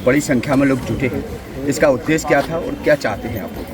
बड़ी संख्या में लोग जुटे हैं, इसका उद्देश्य क्या था और क्या चाहते हैं आप लोग?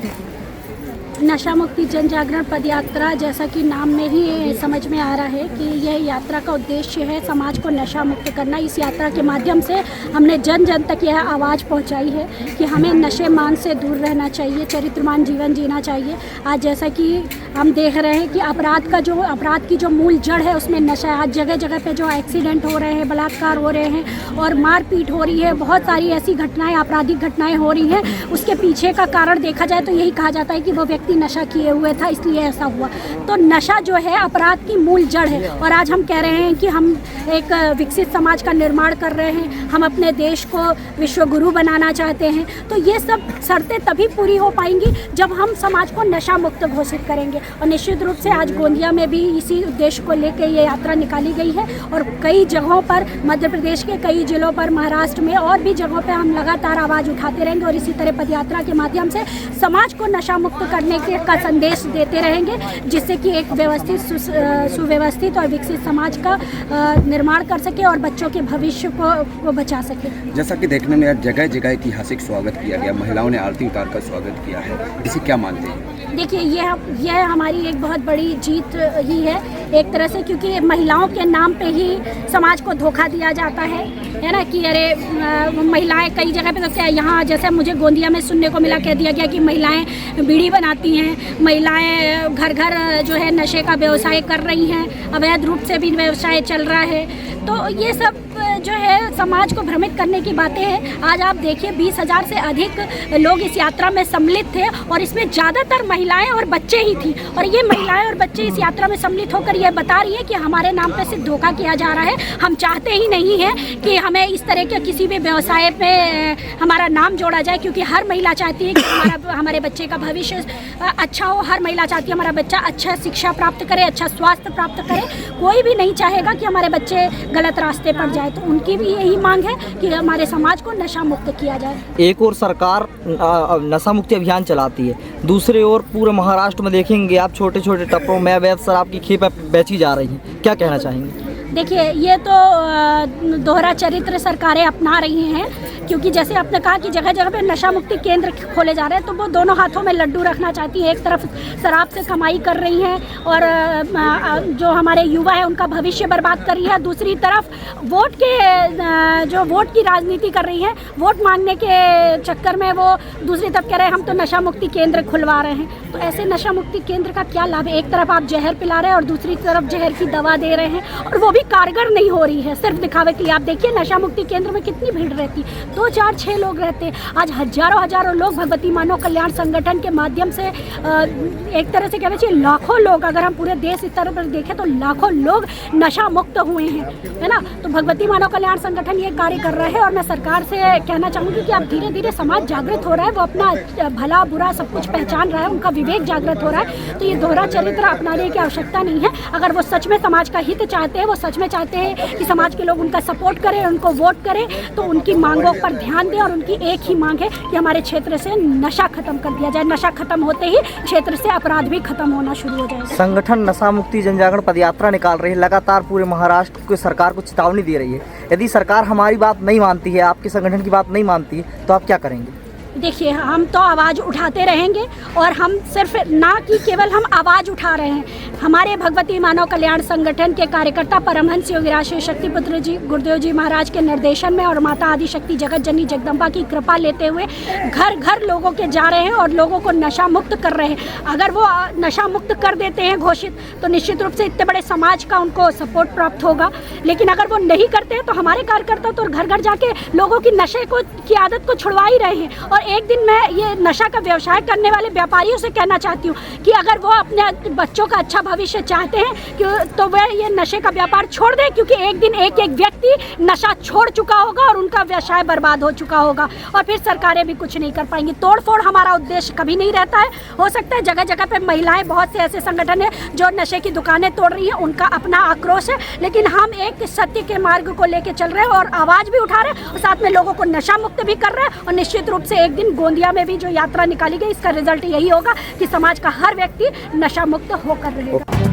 नशा मुक्ति जन जागरण पद यात्रा, जैसा कि नाम में ही समझ में आ रहा है कि यह यात्रा का उद्देश्य है समाज को नशा मुक्त करना। इस यात्रा के माध्यम से हमने जन जन तक यह आवाज़ पहुंचाई है कि हमें नशे मान से दूर रहना चाहिए, चरित्रमान जीवन जीना चाहिए। आज जैसा कि हम देख रहे हैं कि अपराध की जो मूल जड़ है उसमें नशा है। आज जगह जगह पे जो एक्सीडेंट हो रहे हैं, बलात्कार हो रहे हैं और मारपीट हो रही है, बहुत सारी ऐसी घटनाएँ, आपराधिक घटनाएँ हो रही हैं। उसके पीछे का कारण देखा जाए तो यही कहा जाता है कि वो व्यक्ति नशा किए हुए था इसलिए ऐसा हुआ। तो नशा जो है अपराध की मूल जड़ है। और आज हम कह रहे हैं कि हम एक विकसित समाज का निर्माण कर रहे हैं, हम अपने देश को विश्व गुरु बनाना चाहते हैं। तो ये सब शर्तें तभी पूरी हो पाएंगी जब हम समाज को नशा मुक्त घोषित करेंगे। और निश्चित रूप से आज गोंदिया में भी इसी उद्देश्य को लेकर ये यात्रा निकाली गई है और कई जगहों पर, मध्य प्रदेश के कई जिलों पर, महाराष्ट्र में और भी जगहों पर हम लगातार आवाज़ उठाते रहेंगे और इसी तरह पद यात्रा के माध्यम से समाज को नशा मुक्त करने का संदेश देते रहेंगे, जिससे कि एक व्यवस्थित, सुव्यवस्थित और विकसित समाज का निर्माण कर सके और बच्चों के भविष्य को बचा सके। जैसा कि देखने में जगह जगह ऐतिहासिक स्वागत किया गया, महिलाओं ने आरती उतार कर स्वागत किया है, इसे क्या मानते हैं? देखिए, यह हमारी एक बहुत बड़ी जीत ही है एक तरह से, क्योंकि महिलाओं के नाम पे ही समाज को धोखा दिया जाता है ना, कि अरे महिलाएं कई जगह पे तो क्या, यहाँ जैसे मुझे गोंदिया में सुनने को मिला, कह दिया गया कि महिलाएं बीड़ी बनाती हैं, महिलाएं घर घर जो है नशे का व्यवसाय कर रही हैं, अवैध रूप से भी व्यवसाय चल रहा है। तो ये सब जो है समाज को भ्रमित करने की बातें हैं। आज आप देखिए 20,000 से अधिक लोग इस यात्रा में सम्मिलित थे और इसमें ज़्यादातर महिलाएं और बच्चे ही थी। और ये महिलाएं और बच्चे इस यात्रा में सम्मिलित होकर ये बता रही है कि हमारे नाम पे सिर्फ धोखा किया जा रहा है, हम चाहते ही नहीं है कि हमें इस तरह के किसी भी व्यवसाय पे हमारा नाम जोड़ा जाए, क्योंकि हर महिला चाहती है कि हमारे बच्चे का भविष्य अच्छा हो, हर महिला चाहती है हमारा बच्चा अच्छा शिक्षा प्राप्त करे, अच्छा स्वास्थ्य प्राप्त करे। कोई भी नहीं चाहेगा कि हमारे बच्चे गलत रास्ते पर जाए। तो उनकी भी यही मांग है कि हमारे समाज को नशा मुक्त किया जाए। एक और सरकार नशा मुक्ति अभियान चलाती है, दूसरी ओर पूरे महाराष्ट्र में देखेंगे आप छोटे छोटे टप्पों में अवैध शराब की खेप बेची जा रही है, क्या कहना चाहेंगे? देखिए, ये तो दोहरा चरित्र सरकारें अपना रही हैं, क्योंकि जैसे आपने कहा कि जगह जगह पे नशा मुक्ति केंद्र खोले जा रहे हैं, तो वो दोनों हाथों में लड्डू रखना चाहती हैं। एक तरफ शराब से कमाई कर रही हैं और जो हमारे युवा है उनका भविष्य बर्बाद कर रही है, दूसरी तरफ वोट की राजनीति कर रही है। वोट मांगने के चक्कर में वो दूसरी तरफ कह रहे हैं हम तो नशा मुक्ति केंद्र खुलवा रहे हैं। तो ऐसे नशा मुक्ति केंद्र का क्या लाभ है? एक तरफ आप जहर पिला रहे हैं और दूसरी तरफ जहर की दवा दे रहे हैं, और वो भी कारगर नहीं हो रही है, सिर्फ दिखावे के लिए। आप देखिए नशा मुक्ति केंद्र में कितनी भीड़ रहती, 2, 4, 6 लोग रहते हैं। आज हजारों लोग भगवती मानव कल्याण संगठन के माध्यम से एक तरह से कहना चाहिए लाखों लोग, अगर हम पूरे देश इस तरह पर देखें तो लाखों लोग नशा मुक्त हुए हैं, है ना। तो भगवती मानव कल्याण संगठन ये कार्य कर रहा है और मैं सरकार से कहना चाहूँगी कि अब धीरे धीरे समाज जागृत हो रहा है, वो अपना भला बुरा सब कुछ पहचान रहा है, उनका विवेक जागृत हो रहा है। तो ये दोहरा चरित्र अपनाने की आवश्यकता नहीं है। अगर वो सच में समाज का हित चाहते हैं, वो सच में चाहते हैं कि समाज के लोग उनका सपोर्ट करें, उनको वोट करें, तो उनकी मांगों पर ध्यान दें। और उनकी एक ही मांग है कि हमारे क्षेत्र से नशा खत्म कर दिया जाए। नशा खत्म होते ही क्षेत्र से अपराध भी खत्म होना शुरू हो जाए। संगठन नशा मुक्ति जन जागरण पदयात्रा निकाल रही है, लगातार पूरे महाराष्ट्र की सरकार को चेतावनी दे रही है। यदि सरकार हमारी बात नहीं मानती है, आपके संगठन की बात नहीं मानती है, तो आप क्या करेंगे? देखिए, हम तो आवाज़ उठाते रहेंगे और हम सिर्फ ना कि केवल हम आवाज़ उठा रहे हैं, हमारे भगवती मानव कल्याण संगठन के कार्यकर्ता परमहंस योगीराज श्री शक्तिपुत्र जी गुरुदेव जी महाराज के निर्देशन में और माता आदि शक्ति जगत जननी जगदम्बा की कृपा लेते हुए घर घर लोगों के जा रहे हैं और लोगों को नशा मुक्त कर रहे हैं। अगर वो नशा मुक्त कर देते हैं घोषित, तो निश्चित रूप से इतने बड़े समाज का उनको सपोर्ट प्राप्त होगा। लेकिन अगर वो नहीं करते हैं तो हमारे कार्यकर्ता तो घर घर जाके लोगों की नशे की आदत को छुड़वा ही रहे हैं। और एक दिन मैं ये नशा का व्यवसाय करने वाले व्यापारियों से कहना चाहती हूँ कि अगर वो अपने बच्चों का अच्छा भविष्य चाहते हैं तो वह ये नशे का व्यापार छोड़ दें, क्योंकि एक दिन एक एक व्यक्ति नशा छोड़ चुका होगा और उनका व्यवसाय बर्बाद हो चुका होगा और फिर सरकारें भी कुछ नहीं कर पाएंगी। तोड़ फोड़ हमारा उद्देश्य कभी नहीं रहता है। हो सकता है जगह जगह पे महिलाएं, बहुत से ऐसे संगठन है जो नशे की दुकानें तोड़ रही हैं, उनका अपना आक्रोश है, लेकिन हम एक सत्य के मार्ग को लेकर चल रहे हैं और आवाज़ भी उठा रहे हैं और साथ में लोगों को नशा मुक्त भी कर रहे हैं। और निश्चित रूप से एक दिन गोंदिया में भी जो यात्रा निकाली गई, इसका रिजल्ट यही होगा कि समाज का हर व्यक्ति नशा मुक्त होकर रहेगा।